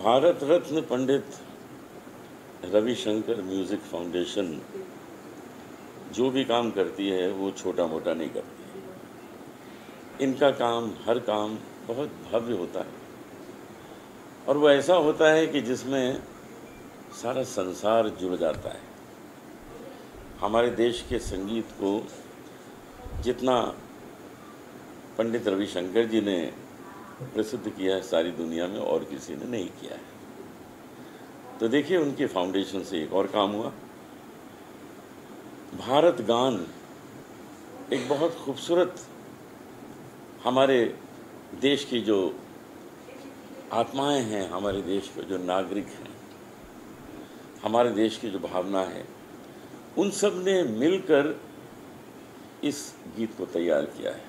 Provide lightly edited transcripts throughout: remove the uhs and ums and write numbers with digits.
Bharat Ratna Pandit Ravishankar music foundation जो भी काम करती है वो छोटा मोटा नहीं करती है। इनका काम, हर काम बहुत भव्य होता है और वो ऐसा होता है कि जिसमें सारा संसार जुड़ जाता है। हमारे देश के संगीत को जितना पंडित रविशंकर जी ने प्रसिद्ध किया है सारी दुनिया में, और किसी ने नहीं किया है। तो देखिए, उनके फाउंडेशन से एक और काम हुआ। भारत गान एक बहुत खूबसूरत, हमारे देश की जो आत्माएं हैं, हमारे देश के जो नागरिक हैं, हमारे देश की जो भावना है, उन सब ने मिलकर इस गीत को तैयार किया है।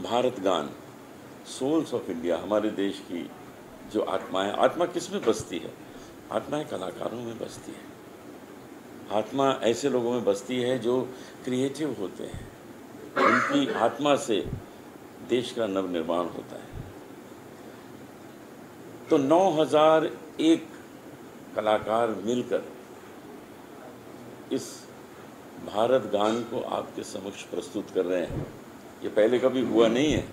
भारत गान, सोल्स ऑफ इंडिया, हमारे देश की जो आत्माएं, आत्मा किस में बसती है? आत्माएं कलाकारों में बसती है। आत्मा ऐसे लोगों में बसती है जो क्रिएटिव होते हैं। उनकी आत्मा से देश का नवनिर्माण होता है। तो 9001 कलाकार मिलकर इस भारत गान को आपके समक्ष प्रस्तुत कर रहे हैं। ये पहले कभी हुआ नहीं है,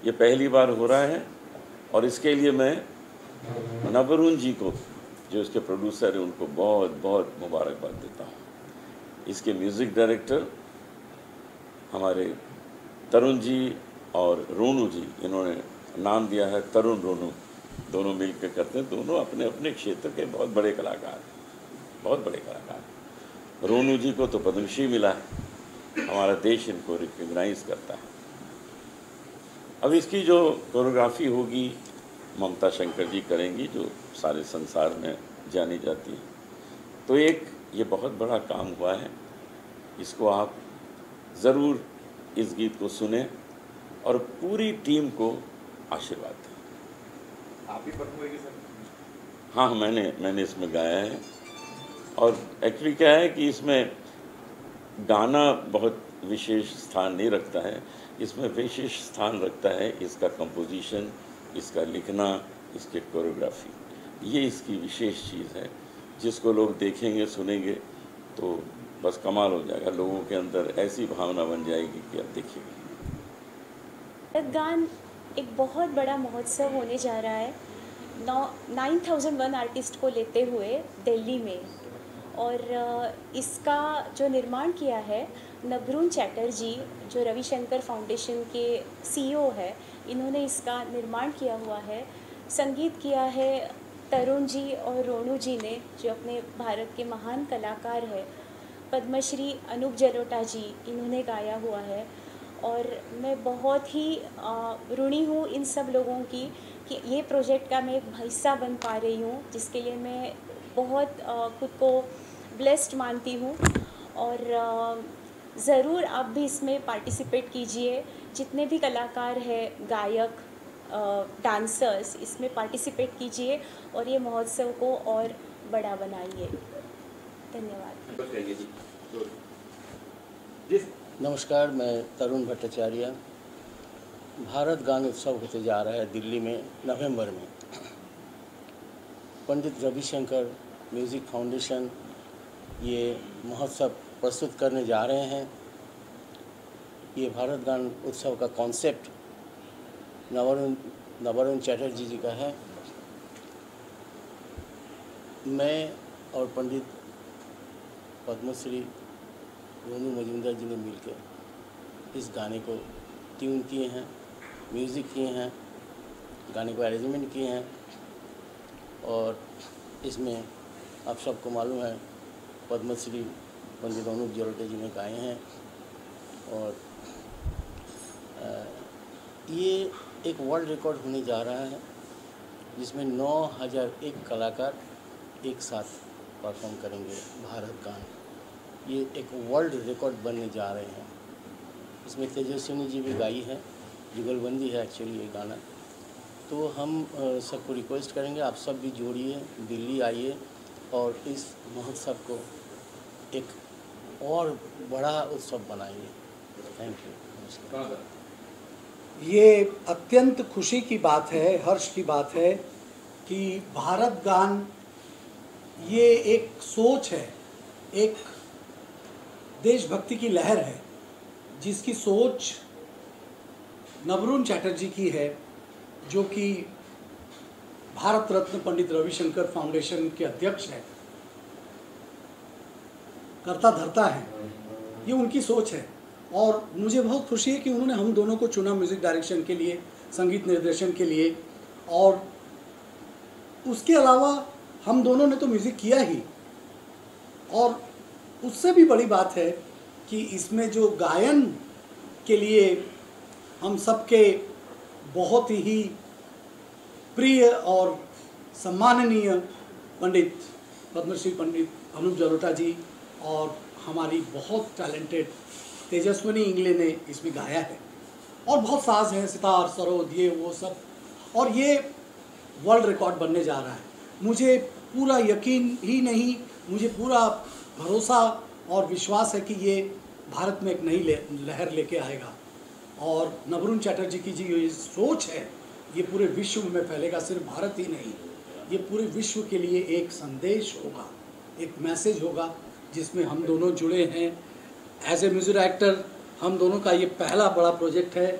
ये पहली बार हो रहा है। और इसके लिए मैं नवरुण जी को, जो इसके प्रोड्यूसर हैं, उनको बहुत बहुत मुबारकबाद देता हूँ। इसके म्यूज़िक डायरेक्टर हमारे तरुण जी और रोनू जी, इन्होंने नाम दिया है तरुण रोनू, दोनों मिलकर करते हैं। दोनों अपने अपने क्षेत्र के बहुत बड़े कलाकार हैं, बहुत बड़े कलाकार। रोनू जी को तो पद्मश्री मिला है, हमारा देश इनको रिकग्नाइज करता है। अब इसकी जो कोरियोग्राफी होगी ममता शंकर जी करेंगी, जो सारे संसार में जानी जाती है। तो एक ये बहुत बड़ा काम हुआ है, इसको आप ज़रूर इस गीत को सुने और पूरी टीम को आशीर्वाद दें। आप ही परफॉर्म सर? हाँ, मैंने इसमें गाया है। और एक्चुअली क्या है कि इसमें गाना बहुत विशेष स्थान नहीं रखता है, इसमें विशेष स्थान रखता है इसका कंपोजिशन, इसका लिखना, इसके कोरियोग्राफी। ये इसकी विशेष चीज़ है, जिसको लोग देखेंगे, सुनेंगे तो बस कमाल हो जाएगा। लोगों के अंदर ऐसी भावना बन जाएगी कि अब देखिएगा। भारत गान एक बहुत बड़ा महोत्सव होने जा रहा है 9001 आर्टिस्ट को लेते हुए दिल्ली में। और इसका जो निर्माण किया है नवरुण चैटर्जी, जो रविशंकर फाउंडेशन के सीईओ है, इन्होंने इसका निर्माण किया हुआ है। संगीत किया है तरुण जी और रोनू जी ने, जो अपने भारत के महान कलाकार हैं। पद्मश्री अनूप जलोटा जी, इन्होंने गाया हुआ है। और मैं बहुत ही ऋणी हूँ इन सब लोगों की कि ये प्रोजेक्ट का मैं एक हिस्सा बन पा रही हूँ, जिसके लिए मैं बहुत खुद को ब्लेस्ड मानती हूँ। और ज़रूर आप भी इसमें पार्टिसिपेट कीजिए। जितने भी कलाकार हैं, गायक, डांसर्स, इसमें पार्टिसिपेट कीजिए और ये महोत्सव को और बड़ा बनाइए। धन्यवाद। नमस्कार, मैं तरुण भट्टाचार्य। भारत गान उत्सव होते जा रहा है दिल्ली में नवंबर में। पंडित रविशंकर म्यूज़िक फाउंडेशन ये महोत्सव प्रस्तुत करने जा रहे हैं। ये भारत गान उत्सव का कॉन्सेप्ट नवरुण चैटर्जी जी का है। मैं और पंडित पद्मश्री रोनू मजूमदार जी ने मिलकर इस गाने को ट्यून किए हैं, म्यूज़िक किए हैं, गाने को अरेंजमेंट किए हैं। और इसमें आप सबको मालूम है पद्मश्री पंडित अनूप जलोटा जी ने गाए हैं। और ये एक वर्ल्ड रिकॉर्ड होने जा रहा है, जिसमें 9001 कलाकार एक साथ परफॉर्म करेंगे भारत गान। ये एक वर्ल्ड रिकॉर्ड बनने जा रहे हैं। इसमें तेजस्विनी जी भी गाई है, जुगलबंदी है एक्चुअली ये गाना। तो हम सबको रिक्वेस्ट करेंगे, आप सब भी जोड़िए, दिल्ली आइए और इस महोत्सव को एक और बड़ा उत्सव बनाइए। Thank you. नमस्कार। ये अत्यंत खुशी की बात है, हर्ष की बात है कि भारत गान ये एक सोच है, एक देशभक्ति की लहर है, जिसकी सोच नवरुण चैटर्जी की है, जो कि भारत रत्न पंडित रविशंकर फाउंडेशन के अध्यक्ष हैं, करता धरता है। ये उनकी सोच है और मुझे बहुत खुशी है कि उन्होंने हम दोनों को चुना म्यूज़िक डायरेक्शन के लिए, संगीत निर्देशन के लिए। और उसके अलावा हम दोनों ने तो म्यूज़िक किया ही, और उससे भी बड़ी बात है कि इसमें जो गायन के लिए हम सबके बहुत ही प्रिय और सम्माननीय पंडित पद्मश्री पंडित अनूप जलोटा जी और हमारी बहुत टैलेंटेड तेजस्विनी इंगले ने इसमें गाया है। और बहुत साज हैं, सितार, सरोद, ये वो सब, और ये वर्ल्ड रिकॉर्ड बनने जा रहा है। मुझे पूरा यकीन ही नहीं, मुझे पूरा भरोसा और विश्वास है कि ये भारत में एक नई लहर लेके आएगा। और नवरुण चैटर्जी की जी ये सोच है, ये पूरे विश्व में फैलेगा। सिर्फ भारत ही नहीं, ये पूरे विश्व के लिए एक संदेश होगा, एक मैसेज होगा, जिसमें हम दोनों जुड़े हैं। एज ए म्यूजिक डायरेक्टर हम दोनों का ये पहला बड़ा प्रोजेक्ट है।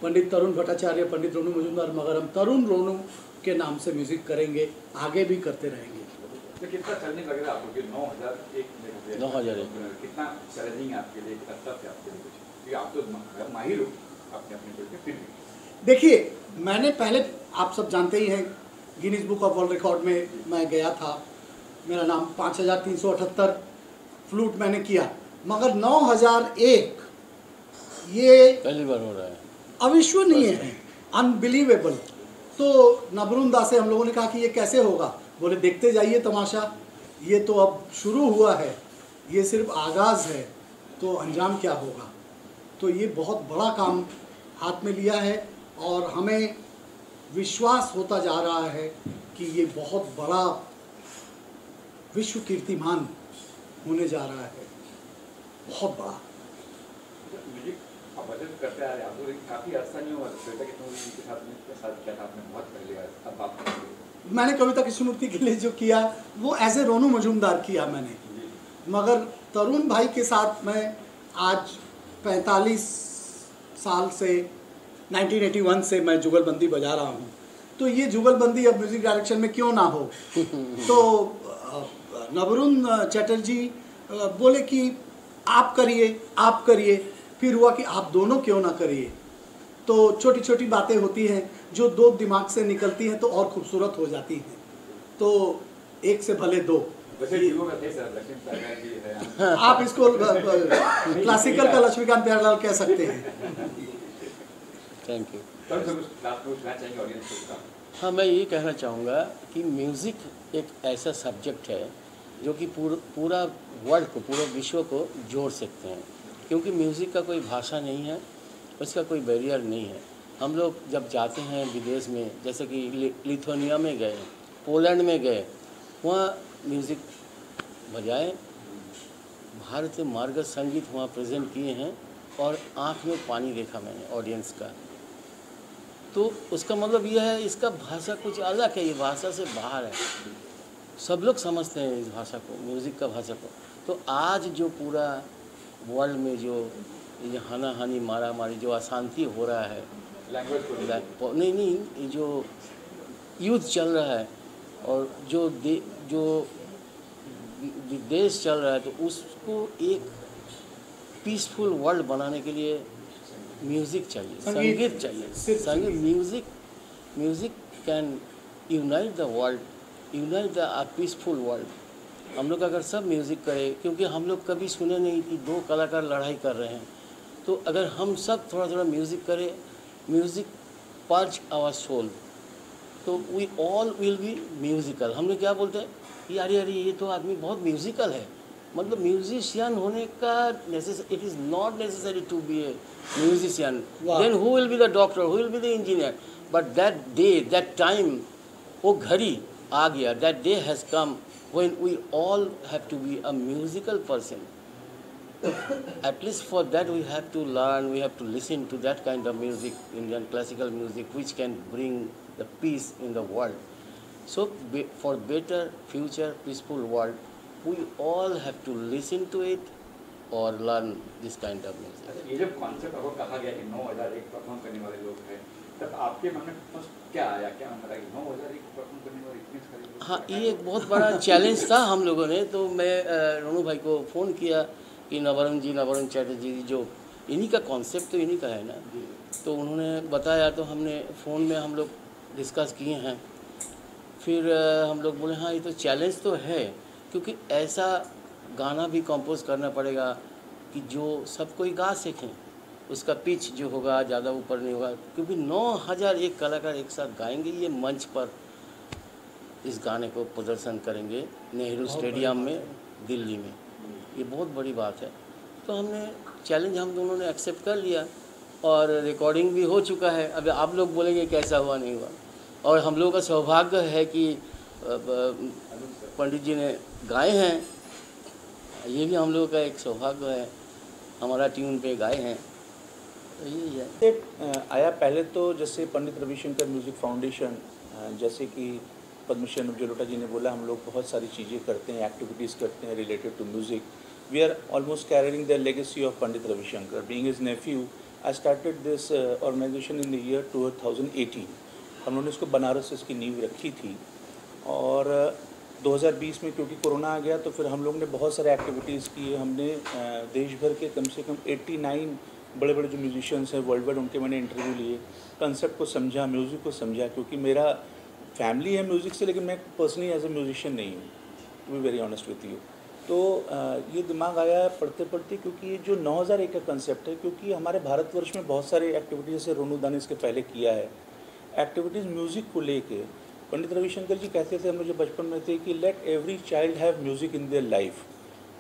पंडित तरुण भट्टाचार्य, पंडित रोनू मजूमदार, मगर हम तरुण रोनू के नाम से म्यूज़िक करेंगे, आगे भी करते रहेंगे। तो कितना चैलेंजिंग लग रहा है आपको कि 9,001 कितना चैलेंजिंग है आपके लिए, कितना टफ है आपके लिए कुछ, क्योंकि आप तो माहिर हो अपने अपने फील्ड में। फिर भी देखिए, मैंने पहले, आप सब जानते ही हैं, Guinness book of world record में मैं गया था, मेरा नाम 5378 फ्लूट मैंने किया, मगर 9001 ये पहली बार हो रहा है, अविश्वसनीय है, अनबिलीवेबल। तो नवरुण दा से हम लोगों ने कहा कि ये कैसे होगा, बोले देखते जाइए तमाशा, ये तो अब शुरू हुआ है, ये सिर्फ आगाज़ है, तो अंजाम क्या होगा। तो ये बहुत बड़ा काम हाथ में लिया है और हमें विश्वास होता जा रहा है कि ये बहुत बड़ा विश्व कीर्तिमान होने जा रहा है, बहुत बड़ा। म्यूजिक आप वजन करते आ रहे हैं, आपको काफ़ी अर्सा नहीं हुआ श्वेता के साथ किया था आपने बहुत पहले, अब आप मैंने कविता कृष्णमूर्ति के लिए जो किया वो एज ए रोनू मजूमदार किया मैंने, मगर तरुण भाई के साथ मैं आज 45 साल से 1981 से मैं जुगलबंदी बजा रहा हूँ। तो ये जुगलबंदी अब म्यूज़िक डायरेक्शन में क्यों ना हो। तो नवरुण चैटर्जी बोले कि आप करिए, फिर हुआ कि आप दोनों क्यों ना करिए। तो छोटी छोटी बातें होती हैं जो दो दिमाग से निकलती हैं तो और खूबसूरत हो जाती हैं। तो एक से भले दो, आप इसको क्लासिकल का लक्ष्मीकांत प्यारेलाल कह सकते हैं। Thank you. हाँ, मैं ये कहना चाहूँगा कि म्यूज़िक एक ऐसा सब्जेक्ट है जो कि पूरा वर्ल्ड को, पूरे विश्व को जोड़ सकते हैं, क्योंकि म्यूज़िक का कोई भाषा नहीं है, उसका कोई बैरियर नहीं है। हम लोग जब जाते हैं विदेश में, जैसे कि लिथुआनिया में गए, पोलैंड में गए, वहाँ म्यूज़िक बजाए, भारतीय मार्ग संगीत वहाँ प्रेजेंट किए हैं और आँख में पानी देखा मैंने ऑडियंस का। तो उसका मतलब यह है, इसका भाषा कुछ अलग है, ये भाषा से बाहर है, सब लोग समझते हैं इस भाषा को, म्यूज़िक का भाषा को। तो आज जो पूरा वर्ल्ड में जो ये हानाहानी, मारा मारी, जो अशांति हो रहा है, नहीं, ये जो युद्ध चल रहा है और जो देश चल रहा है, तो उसको एक पीसफुल वर्ल्ड बनाने के लिए म्यूज़िक चाहिए, संगीत चाहिए। संगीत, music can unite the world, unite the peaceful world. हम लोग अगर सब म्यूज़िक करें, क्योंकि हम लोग कभी सुने नहीं कि दो कलाकार लड़ाई कर रहे हैं, तो अगर हम सब थोड़ा थोड़ा म्यूज़िक करें, म्यूज़िक पर्च आवर सोल, तो we all will be musical. हम लोग क्या बोलते हैं, यार ये तो आदमी बहुत म्यूज़िकल है, मतलब म्यूजिशियन होने का it is not necessary to be a musician. Then who will be the doctor, who will be the engineer, but that day, that time, वो घड़ी आ गया, that day has come when we all have to be a musical person, at least for that we have to learn, we have to listen to that kind of music, Indian classical music, which can bring the peace in the world. So for better future peaceful world, we all have to listen to it or learn this kind of music. अच्छा, ये जब concept आपको कहा गया कि 9001 perform करने वाले लोग हैं, तब आपके मन में फर्स्ट क्या आया, क्या मन लगा कि 9001 परफॉर्म करने वाले इतने सारे लोग? हाँ, ये एक बहुत बड़ा चैलेंज था हम लोगों ने। तो मैं रोनू भाई को फ़ोन किया कि नवरुण चैटर्जी जो इन्हीं का कॉन्सेप्ट तो इन्हीं का है ना, तो उन्होंने बताया। तो हमने फ़ोन में हम लोग डिस्कस किए हैं। फिर हम लोग बोले हाँ, ये तो चैलेंज तो है, क्योंकि ऐसा गाना भी कंपोज करना पड़ेगा कि जो सब कोई गा सकें। उसका पिच जो होगा ज़्यादा ऊपर नहीं होगा, क्योंकि 9001 कलाकार एक साथ गाएंगे। ये मंच पर इस गाने को प्रदर्शन करेंगे नेहरू स्टेडियम में दिल्ली में। ये बहुत बड़ी बात है। तो हमने चैलेंज हम दोनों ने एक्सेप्ट कर लिया और रिकॉर्डिंग भी हो चुका है। अब आप लोग बोलेंगे कैसा हुआ नहीं हुआ। और हम लोगों का सौभाग्य है कि पंडित जी ने गाए हैं। ये भी हम लोगों का एक सौभाग्य है, हमारा ट्यून पे गाए हैं। तो यही है। आया पहले तो जैसे पंडित रविशंकर म्यूज़िक फाउंडेशन, जैसे कि पद्मश्री जलोटा जी ने बोला, हम लोग बहुत सारी चीज़ें करते हैं, एक्टिविटीज़ करते हैं related to music. We are almost carrying the legacy of Pandit Ravi Shankar. Being his nephew, I started this organisation in the year 2018। हम लोगों ने इसको बनारस से इसकी नींव रखी थी और 2020 में क्योंकि कोरोना आ गया तो फिर हम लोग ने बहुत सारे एक्टिविटीज़ किए। हमने देश भर के कम से कम 89 बड़े बड़े जो म्यूजिशियंस हैं वर्ल्ड वाइड, उनके मैंने इंटरव्यू लिए, कंसेप्ट को समझा, म्यूज़िक को समझा। क्योंकि मेरा फैमिली है म्यूज़िक से, लेकिन मैं पर्सनली एज ए म्यूजिशियन नहीं हूँ, to be very honest with you. तो ये दिमाग आया पढ़ते पढ़ते, क्योंकि ये जो 9001 का कंसेप्ट है, क्योंकि हमारे भारतवर्ष में बहुत सारे एक्टिविटीज़ जैसे रोनू दा ने इसके पहले किया है एक्टिविटीज़ म्यूज़िक को लेके। पंडित रविशंकर जी कहते थे, हम लोग जब बचपन में थे, कि let every child have music in their life.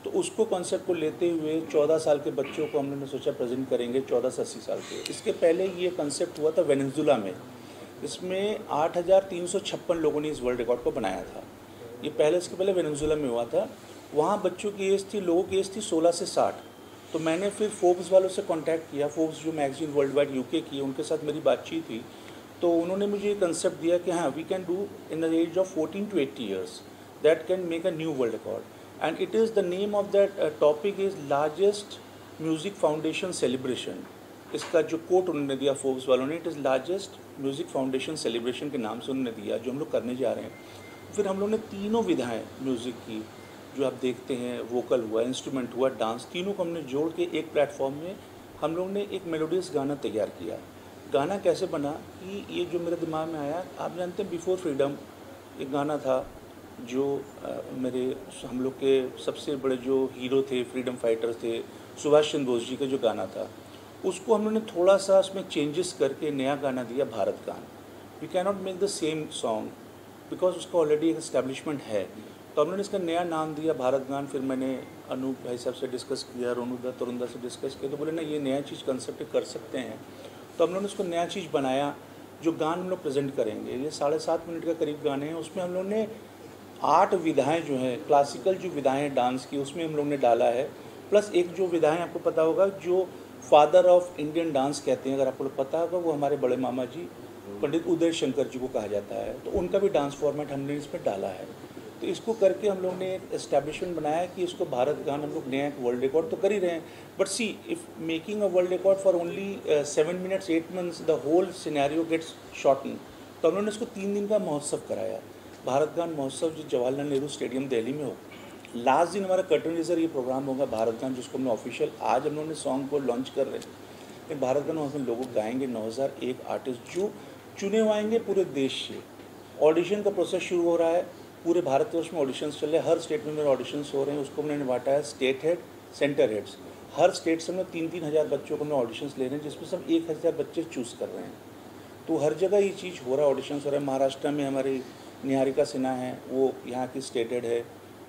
तो उसको कॉन्सेप्ट को लेते हुए 14 साल के बच्चों को हम लोगों ने सोचा प्रेजेंट करेंगे, 14 से 80 साल के। इसके पहले ये कंसेप्ट हुआ था वेनेजुला में, इसमें 8,356 लोगों ने इस वर्ल्ड रिकॉर्ड को बनाया था। ये पहले, इसके पहले वेनेजुला में हुआ था। वहाँ बच्चों की एज थी, लोगों की एज थी 16 से 60। तो मैंने फिर फोर्ब्स वालों से कांटेक्ट किया, फोर्ब्स जो मैगजीन वर्ल्ड वाइड यूके की, उनके साथ मेरी बातचीत हुई। तो उन्होंने मुझे ये कंसेप्ट दिया कि हाँ, we can do in the age of 14 to 80 years that can make a new world record. And it is the name of that topic is largest music foundation celebration. इसका जो कोट उन्होंने दिया Forbes वालों ने, it is largest music foundation celebration के नाम से उन्होंने दिया, जो हम लोग करने जा रहे हैं। फिर हम लोग ने तीनों विधाएँ म्यूज़िक की जो आप देखते हैं, वोकल हुआ, इंस्ट्रूमेंट हुआ, डांस, तीनों को हमने जोड़ के एक प्लेटफॉर्म में हम लोग ने एक मेलोडियस गाना तैयार किया। गाना कैसे बना कि ये जो मेरे दिमाग में आया, आप जानते हैं बिफोर फ्रीडम एक गाना था जो हम लोग के सबसे बड़े जो हीरो थे, फ्रीडम फाइटर थे, सुभाष चंद्र बोस जी का जो गाना था, उसको हम लोग ने थोड़ा सा उसमें चेंजेस करके नया गाना दिया, Bharat Gaan. We can not make the same song because उसका ऑलरेडी एक एस्टेब्लिशमेंट है। तो हम लोगों ने इसका नया नाम दिया भारत गान। फिर मैंने अनूप भाई साहब से डिस्कस किया, रोनू दा, तरुण दा से डिस्कस किया, तो बोले ना ये नया चीज़ कंसेप्ट कर सकते हैं। तो हम लोगों ने उसको नया चीज़ बनाया। जो गान हम लोग प्रेजेंट करेंगे, ये 7.5 मिनट का करीब गाने हैं। उसमें हम लोग ने 8 विधाएँ जो हैं, क्लासिकल जो विधाएँ हैं डांस की, उसमें हम लोग ने डाला है। प्लस एक जो विधाएँ आपको पता होगा, जो फादर ऑफ इंडियन डांस कहते हैं, अगर आपको पता होगा, वो हमारे बड़े मामा जी पंडित उदय शंकर जी को कहा जाता है। तो उनका भी डांस फॉर्मेट हमने इसमें डाला है। तो इसको करके हम लोग ने एक एस्टेब्लिशमेंट बनाया कि इसको भारत गान हम लोग नया वर्ल्ड रिकॉर्ड तो कर ही रहे हैं। But see, if making a world record for only 7 minutes 8 months, the whole scenario gets shorten. तो हम लोगों ने इसको 3 दिन का महोत्सव कराया, भारत गान महोत्सव, जो जवाहरलाल नेहरू स्टेडियम दिल्ली में हो। लास्ट दिन हमारा कर्टन रेजर ये प्रोग्राम होगा भारत गान, जिसको हमने ऑफिशियल आज हम लोगों ने सॉन्ग को लॉन्च कर रहे हैं। लेकिन भारत गान हम लोग गाएंगे 9001 आर्टिस्ट जो चुने हुए आएंगे पूरे देश से। ऑडिशन का प्रोसेस शुरू हो रहा है, पूरे भारतवर्ष में ऑडिशंस चल रहे हैं, हर स्टेट में मेरे ऑडिशंस हो रहे हैं। उसको हमने बांटा है स्टेट हेड, सेंटर हेड्स। हर स्टेट से हमने 3-3 हज़ार बच्चों को हमने ऑडिशंस ले रहे हैं, जिसमें सब 1,000 बच्चे चूज़ कर रहे हैं। तो हर जगह ये चीज़ हो रहा है, ऑडिशंस हो रहा है। महाराष्ट्र में हमारी निहारिका सिन्हा है, वो यहाँ की स्टेट हेड है।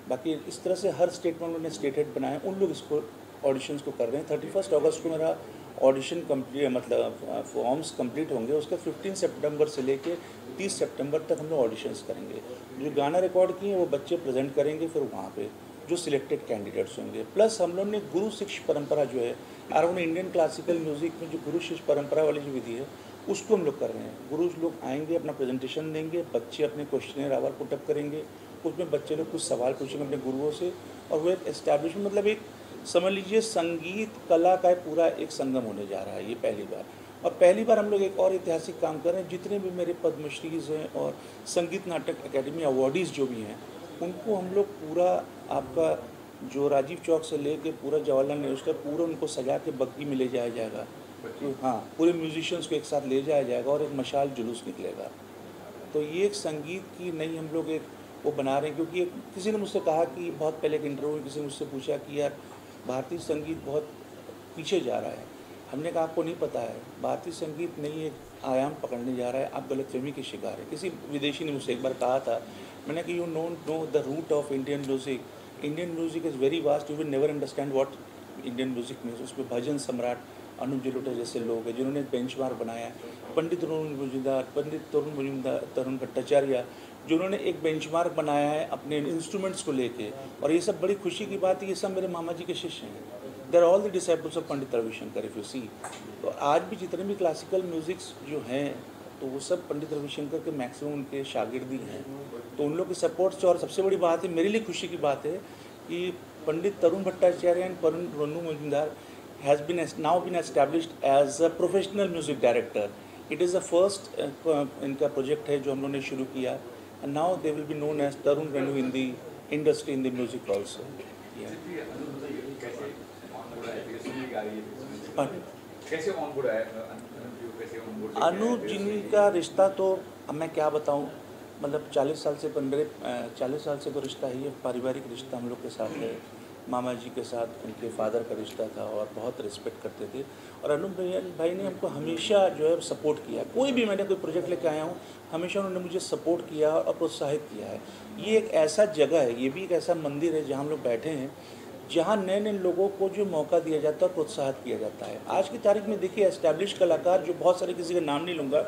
बाकी इस तरह से हर स्टेट में उन्होंने स्टेट हेड बनाए, उन लोग इसको ऑडिशंस को कर रहे हैं। 31 अगस्त को मेरा ऑडिशन कंप्लीट, मतलब फॉर्म्स कंप्लीट होंगे। उसके 15 सितंबर से लेके 30 सितंबर तक हम लोग ऑडिशंस करेंगे। जो गाना रिकॉर्ड किए वो बच्चे प्रेजेंट करेंगे फिर वहाँ पे। जो सिलेक्टेड कैंडिडेट्स होंगे। प्लस हम लोग ने गुरु शिष्य परंपरा जो है अराउंड इंडियन क्लासिकल म्यूज़िक में जो गुरु शिष्य परंपरा वाली जो विधि है उसको हम लोग कर रहे हैं। गुरु लोग आएंगे, अपना प्रेजेंटेशन देंगे, बच्चे अपने क्वेश्चन आवर पुटअप करेंगे, उसमें बच्चे लोग कुछ सवाल पूछेंगे अपने गुरुओं से, और वो एक एस्टैब्लिशमेंट मतलब एक समझ लीजिए संगीत कला का पूरा एक संगम होने जा रहा है ये पहली बार। और पहली बार हम लोग एक और ऐतिहासिक काम कर रहे हैं, जितने भी मेरे पद्मश्रीज हैं और संगीत नाटक अकेडमी अवार्डीज़ जो भी हैं उनको हम लोग पूरा आपका जो राजीव चौक से लेके पूरा जवाहरलाल नेहरू तक पूरा उनको सजा के बग्गी में ले जाया जाएगा। तो हाँ, पूरे म्यूजिशियंस को एक साथ ले जाया जाएगा और एक मशाल जुलूस निकलेगा। तो ये एक संगीत की नई हम लोग एक वो बना रहे हैं, क्योंकि किसी ने मुझसे कहा कि बहुत पहले एक इंटरव्यू में किसी ने मुझसे पूछा कि यार भारतीय संगीत बहुत पीछे जा रहा है। हमने कहा आपको नहीं पता है, भारतीय संगीत नई एक आयाम पकड़ने जा रहा है, आप गलतफहमी के शिकार है। किसी विदेशी ने मुझसे एक बार कहा था, मैंने कि you know the root of Indian music, Indian music is very vast, you will never understand what Indian music means. उसमें भजन सम्राट अनुप जलोटा जैसे लोग हैं जिन्होंने बेंचमार्क बनाया है, पंडित तरुण मुजुमदार, तरुण भट्टाचार्य जिन्होंने एक बेंचमार्क बनाया है अपने इंस्ट्रूमेंट्स को लेके। और ये सब बड़ी खुशी की बात है, ये सब मेरे मामा जी के शिष्य हैं। They're all the disciples of Pandit Ravi Shankar if you see. तो आज भी जितने भी क्लासिकल म्यूज़िक्स जो हैं तो वो सब पंडित रविशंकर के मैक्सिमम उनके शागिर्द ही हैं। तो उन लोग के सपोर्ट से, और सबसे बड़ी बात है मेरे लिए खुशी की बात है कि Pandit Tarun Bhattacharya and Tarun Mujumdar has been now been established as a professional music director. It is the first इनका प्रोजेक्ट है जो हम लोगों ने शुरू किया, and now they will be known as Tarun Renu in the industry in the music also. अनुज जी का रिश्ता तो अब मैं क्या बताऊं, मतलब 40 साल से मेरे 40 साल से तो रिश्ता ही है, पारिवारिक रिश्ता हम लोग के साथ है। मामा जी के साथ उनके फादर का रिश्ता था और बहुत रिस्पेक्ट करते थे। और अनूप भाई ने हमको हमेशा जो है सपोर्ट किया। कोई भी मैंने कोई प्रोजेक्ट लेके आया हूँ हमेशा उन्होंने मुझे सपोर्ट किया और प्रोत्साहित किया है। ये एक ऐसा जगह है, ये भी एक ऐसा मंदिर है जहाँ हम लोग बैठे हैं, जहाँ नए नए लोगों को जो मौका दिया जाता है और प्रोत्साहित किया जाता है। आज की तारीख में देखिए एस्टैब्लिश कलाकार जो बहुत सारे, किसी का नाम नहीं लूँगा,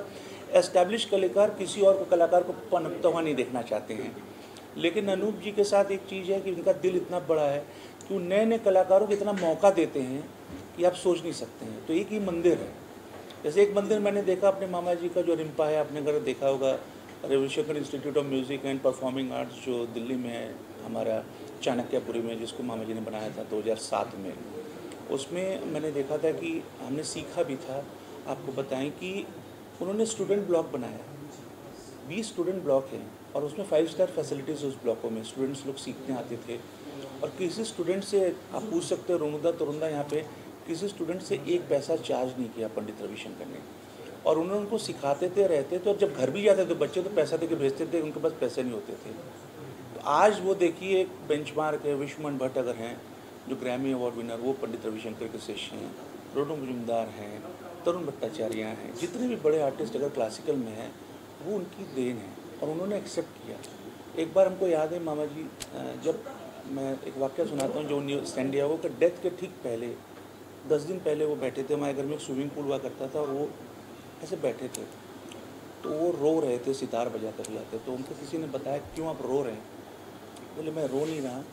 एस्टैब्लिश कलाकार किसी और को कलाकार को पनपता हुआ नहीं देखना चाहते हैं। लेकिन अनूप जी के साथ एक चीज़ है कि उनका दिल इतना बड़ा है कि वो नए नए कलाकारों को इतना मौका देते हैं कि आप सोच नहीं सकते हैं। तो एक ही मंदिर है, जैसे एक मंदिर मैंने देखा अपने मामा जी का जो रिम्पा है, आपने अगर देखा होगा Ravishankar institute of music and performing arts जो दिल्ली में है हमारा चाणक्यपुरी में, जिसको मामा जी ने बनाया था 2007 में। उसमें मैंने देखा था कि हमने सीखा भी था। आपको बताएं कि उन्होंने स्टूडेंट ब्लॉक बनाया, 20 स्टूडेंट ब्लॉक हैं और उसमें 5 स्टार फैसिलिटीज़ उस ब्लॉकों में, स्टूडेंट्स लोग सीखने आते थे। और किसी स्टूडेंट से आप पूछ सकते हो, रोनुदा तरुंदा यहाँ पे किसी स्टूडेंट से 1 पैसा चार्ज नहीं किया पंडित रविशंकर ने। और उन्होंने उनको सिखाते थे, रहते थे, और जब घर भी जाते थे बच्चे तो पैसा दे के भेजते थे, उनके पास पैसे नहीं होते थे। तो आज वो देखिए एक बेंचमार्क है। विश्वमन भट्ट अगर हैं जो ग्रैमी अवार्ड विनर, वो पंडित रविशंकर के शिष्य हैं। रोनू मुजुमदार हैं, तरुण भट्टाचार्य हैं, जितने भी बड़े आर्टिस्ट अगर क्लासिकल में हैं वो उनकी देन है और उन्होंने एक्सेप्ट किया। एक बार हमको याद है मामा जी, जब मैं एक वाक़या सुनाता हूँ, जो सैन डिएगो के डेथ के ठीक पहले 10 दिन पहले वो बैठे थे। हमारे घर में एक स्विमिंग पूल हुआ करता था और वो ऐसे बैठे थे, तो वो रो रहे थे, सितार बजाते बजाते। तो उनको किसी ने बताया क्यों आप रो रहे हैं? बोले मैं रो नहीं रहा,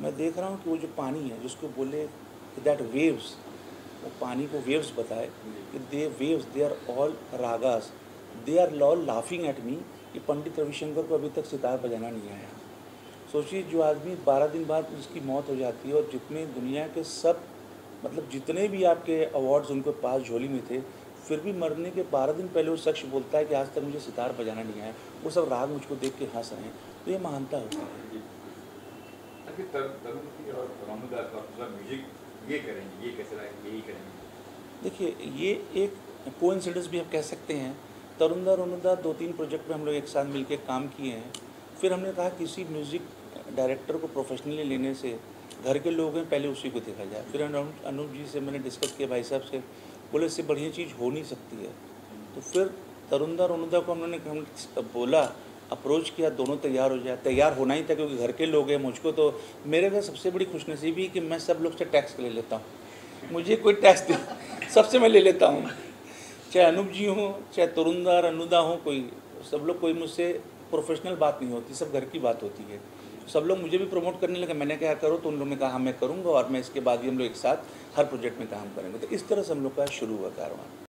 मैं देख रहा हूँ कि वो जो पानी है जिसको बोले दैट वेव्स, वो पानी को वेव्स बताए कि the waves they are all ragas, they are all laughing at me कि पंडित रविशंकर को अभी तक सितार बजाना नहीं आया। सोचिए जो आदमी 12 दिन बाद उसकी मौत हो जाती है और जितने दुनिया के सब, मतलब जितने भी आपके अवार्ड्स उनके पास झोली में थे, फिर भी मरने के 12 दिन पहले वो शख्स बोलता है कि आज तक मुझे सितार बजाना नहीं आया। वो सब राग मुझको देख के हंस रहे हैं, तो ये महानता होती है। देखिए ये एक कोइंसिडेंस भी आप कह सकते हैं। तरुणदा रोनुदा 2-3 प्रोजेक्ट में हम लोग एक साथ मिलकर काम किए हैं। फिर हमने कहा किसी म्यूज़िक डायरेक्टर को प्रोफेशनली लेने से घर के लोग हैं, पहले उसी को देखा जाए। फिर अनूप जी से मैंने डिस्कस किया, भाई साहब से, बोले इससे बढ़िया चीज़ हो नहीं सकती है। तो फिर तरुणदा रोनुदा को हम बोला, अप्रोच किया, दोनों तैयार हो जाए। तैयार होना ही था क्योंकि घर के लोग हैं। मुझको तो मेरे घर सबसे बड़ी खुशनसीबी कि मैं सब लोग से टैक्स ले लेता हूँ, मुझे कोई टैक्स सबसे मैं ले लेता हूँ, चाहे अनूप जी हों, चाहे तरुणदा अनुदा हों, कोई सब लोग, कोई मुझसे प्रोफेशनल बात नहीं होती, सब घर की बात होती है। सब लोग मुझे भी प्रमोट करने लगे, मैंने कहा करो, तो उन लोगों ने कहा मैं करूँगा, और मैं इसके बाद भी हम लोग एक साथ हर प्रोजेक्ट में काम करेंगे। तो इस तरह से हम लोग का शुरू हुआ कारवां।